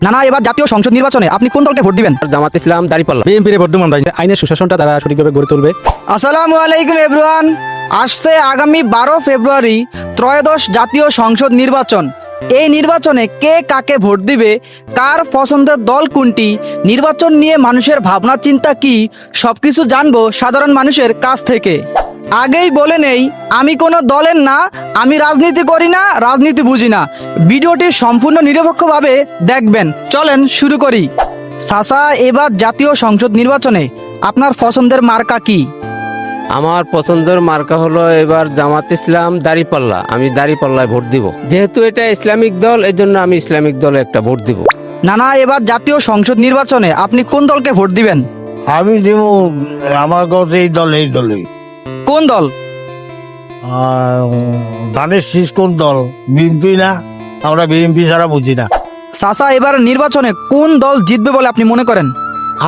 নানা, এবার জাতীয় সংসদ নির্বাচনে আপনি কোন দলকে ভোট দিবেন? জামাত ইসলাম, দাঁড়িপাল্লা। বিএনপির ভোট দেব আমরা। আইনের সুশাসনটা তারা সঠিকভাবে গড়ে তুলবে। আসসালামু আলাইকুম এভরিওয়ান। আসছে আগামী 12 ফেব্রুয়ারি ত্রয়োদশ জাতীয় সংসদ নির্বাচন। এই নির্বাচনে কে কাকে ভোট দিবে, কার পছন্দের দল কোনটি, নির্বাচন নিয়ে মানুষের ভাবনা চিন্তা কি, সবকিছু জানবো সাধারণ মানুষের কাছ থেকে। আগেই বলে নেই, আমি কোনো দলের না, আমি রাজনীতি করি না, রাজনীতি বুঝি না। ভিডিওটি সম্পূর্ণ নিরপেক্ষভাবে দেখবেন। চলেন শুরু করি। চাচা, এবার জাতীয় সংসদ নির্বাচনে আপনার পছন্দের মার্কা কি? আমার পছন্দের মার্কা হলো এবার জামাত ইসলাম, দাঁড়িপাল্লা। আমি দাঁড়িপাল্লায় ভোট দিব, যেহেতু এটা ইসলামিক দল, এই জন্য আমি ইসলামিক দলে একটা ভোট দিব। নানা, এবার জাতীয় সংসদ নির্বাচনে আপনি কোন দলকে ভোট দিবেন? আমি দিব আমার কাছে এই দলে কোন দল? ধানের শীষ কোন দল? বিএনপি না, আমরা বিএনপি ছাড়া বুঝি না। চাচা, এবার নির্বাচনে কোন দল জিতবে বলে আপনি মনে করেন?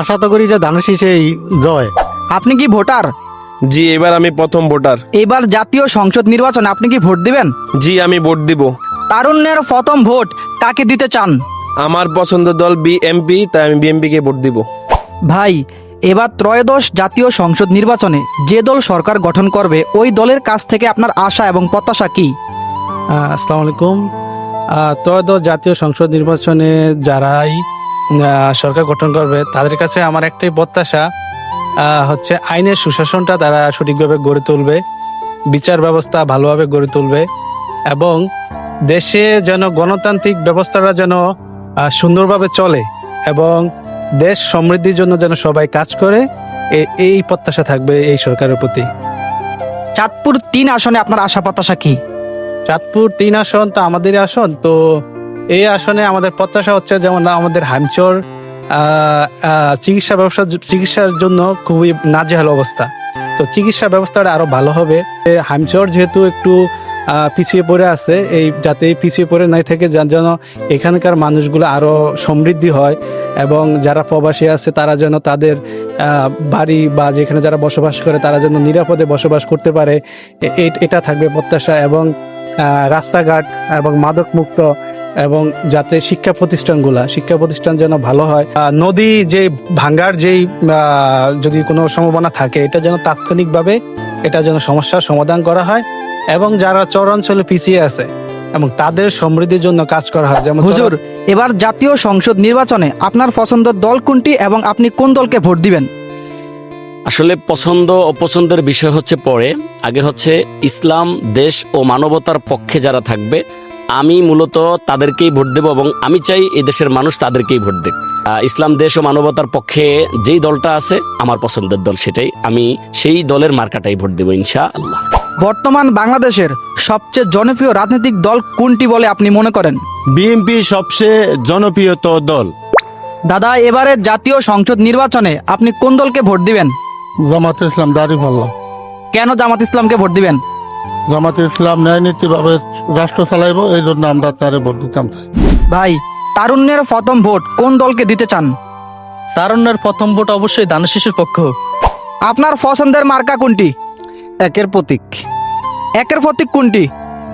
আশা তো করি যে ধানের শীষেই জয়। আপনি কি ভোটার? জি, এবার আমি প্রথম ভোটার। এবার জাতীয় সংসদ নির্বাচনে আপনি কি ভোট দিবেন? জি, আমি ভোট দিব। তারুণ্যের প্রথম ভোট কাকে দিতে চান? আমার পছন্দের দল বিএমপি, তাই আমি বিএমপি কে ভোট দিব। ভাই, এবার ত্রয়োদশ জাতীয় সংসদ নির্বাচনে যে দল সরকার গঠন করবে, ওই দলের কাছ থেকে আপনার আশা এবং প্রত্যাশা কি? আসসালামু আলাইকুম। ত্রয়োদশ জাতীয় সংসদ নির্বাচনে যারাই সরকার গঠন করবে, তাদের কাছে আমার একটাই প্রত্যাশা হচ্ছে আইনের সুশাসনটা তারা সঠিকভাবে গড়ে তুলবে, বিচার ব্যবস্থা ভালোভাবে গড়ে তুলবে এবং দেশে যেন গণতান্ত্রিক ব্যবস্থাটা যেন সুন্দরভাবে চলে এবং দেশ সমৃদ্ধির জন্য যেন সবাই কাজ করে। এই প্রত্যাশা থাকবে এই সরকারের প্রতি। চাঁদপুর 3 আসনে আপনার আশা প্রত্যাশা কি? চাঁদপুর 3 আসন তো আমাদেরই আসন, তো এই আসনে আমাদের প্রত্যাশা হচ্ছে যেমন আমাদের হামচর চিকিৎসার জন্য খুবই নাজেহাল অবস্থা, তো চিকিৎসা ব্যবস্থাটা আরো ভালো হবে। হামচর যেহেতু একটু পিছিয়ে পড়ে আছে, যাতে পিছিয়ে পড়ে নাই থেকে যেন এখানকার মানুষগুলো আরো সমৃদ্ধি হয় এবং যারা প্রবাসী আছে তারা যেন তাদের বাড়ি বা যেখানে যারা বসবাস করে তারা যেন নিরাপদে বসবাস করতে পারে, এটা থাকবে প্রত্যাশা। এবং রাস্তাঘাট এবং মাদক মুক্ত এবং যাতে শিক্ষা প্রতিষ্ঠান যেন ভালো হয়। নদী যে ভাঙ্গার যদি কোনো সম্ভাবনা থাকে, এটা যেন তাৎক্ষণিকভাবে এটা যেন সমস্যার সমাধান করা হয় এবং যারা চরাঞ্চলে পিছিয়ে আছে এবং তাদের সমৃদ্ধির জন্য কাজ করা হয়। যেমন হুজুর, এবার জাতীয় সংসদ নির্বাচনে আপনার পছন্দের দল কোনটি এবং আপনি কোন দলকে ভোট দিবেন? আসলে পছন্দ অপছন্দের বিষয় হচ্ছে পরে, আগে হচ্ছে ইসলাম, দেশ ও মানবতার পক্ষে যারা থাকবে আমি মূলত তাদেরকেই ভোট দেব এবং আমি চাই এই দেশের মানুষ তাদেরকেই ভোট দেব। ইসলাম, দেশ ও মানবতার পক্ষে যেই দলটা আছে আমার পছন্দের দল, সেটাই আমি সেই দলের মার্কাটাই ভোট দেব ইনশাআল্লাহ। বর্তমান বাংলাদেশের সবচেয়ে জনপ্রিয় রাজনৈতিক দল কোনটি বলে আপনি মনে করেন? বিএনপি সবচেয়ে জনপ্রিয় দল। দাদা, এবারে জাতীয় সংসদ নির্বাচনে আপনি কোন দলকে ভোট দিবেন? জামাত ইসলাম, দাঁড়িপাল্লা। কেন জামাত ইসলামকে ভোট দিবেন? জামাত ইসলাম ন্যায় নীতিভাবে রাষ্ট্র চালাইব, এই জন্য আমরা তারে ভোট দিতাম চাই। ভাই, তারুণ্যের প্রথম ভোট কোন দলকে দিতে চান? তারুণ্যের প্রথম ভোট অবশ্যই ধানের শীষের পক্ষ। আপনার পছন্দের মার্কা কোনটি? একের প্রতীক। একের প্রতীক কোনটি?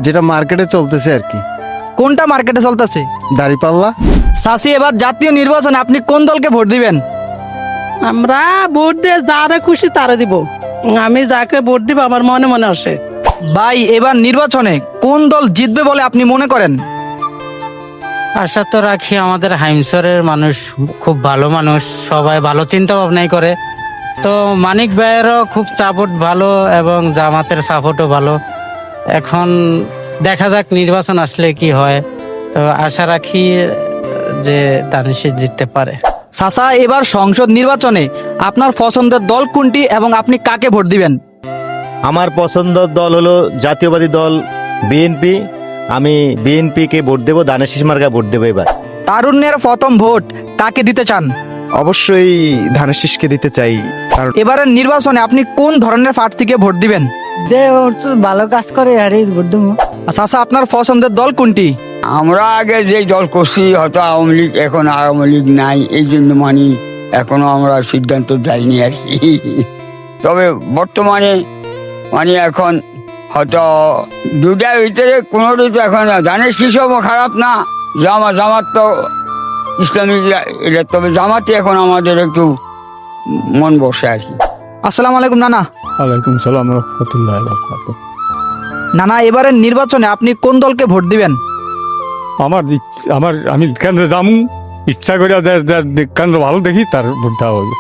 যেটা মার্কেটে চলতেছে আর কি। কোনটা মার্কেটে চলতেছে? দাঁড়িপাল্লা। চাচি, এবার জাতীয় নির্বাচনে আপনি কোন দলকে ভোট দিবেন? আমরা ভোট দিয়ে যারা খুশি তারা দিব। আমি যাকে ভোট দিব আমার মনে মনে আসে। ভাই, এবার নির্বাচনে কোন দল জিতবে বলে আপনি মনে করেন? আশা তো রাখি আমাদের হাইমসরের মানুষ খুব ভালো মানুষ, সবাই ভালো চিন্তা ভাবনাই করে, তো মানিক ভাইয়েরও খুব সাপোর্ট ভালো এবং জামাতের সাপোর্টও ভালো। এখন দেখা যাক নির্বাচন আসলে কি হয়, তো আশা রাখি যে দানিশ জিততে পারে। চাচা, এবার সংসদ নির্বাচনে আপনার পছন্দের দল কোনটি এবং আপনি কাকে ভোট দিবেন? আমার পছন্দের দল হলো জাতীয়বাদী দল বিএনপি। আমি বিএনপি কে ভোট দেব, ধানের শীষ মার্কা ভোট দেবো এবার। তারুণ্যের প্রথম ভোট কাকে দিতে চান? অবশ্যই ধানের শীষকে দিতে চাই। কারণ এবারের নির্বাচনে আপনি কোন ধরনের প্রার্থীকে ভোট দিবেন? যে ভালো কাজ করে আরে ভোট দেবো। চাচা, আপনার পছন্দের দল কোনটি? আমরা আগে যে দল করছি, হয়তো আওয়ামী লীগ, এখন আওয়ামী লীগ নাই, এই জন্য এখনো আমরা সিদ্ধান্ত যাইনি আর কি। তবে বর্তমানে এখন হয়তো দুটার ভিতরে কোনোটি তো এখন ধানের শীষও খারাপ না, জামাত তো ইসলামিক এটা, তবে জামাতে এখন আমাদের একটু মন বসে আর কি। আসসালামু আলাইকুম নানা। ওয়ালাইকুম সালাম রহমতুল্লাহ বারাকাতুহু। নানা, এবারের নির্বাচনে আপনি কোন দলকে ভোট দিবেন? আমি কেন্দ্রে যামু, ইচ্ছা করে কেন্দ্র ভালো দেখি তার ভোট দেওয়া হবে।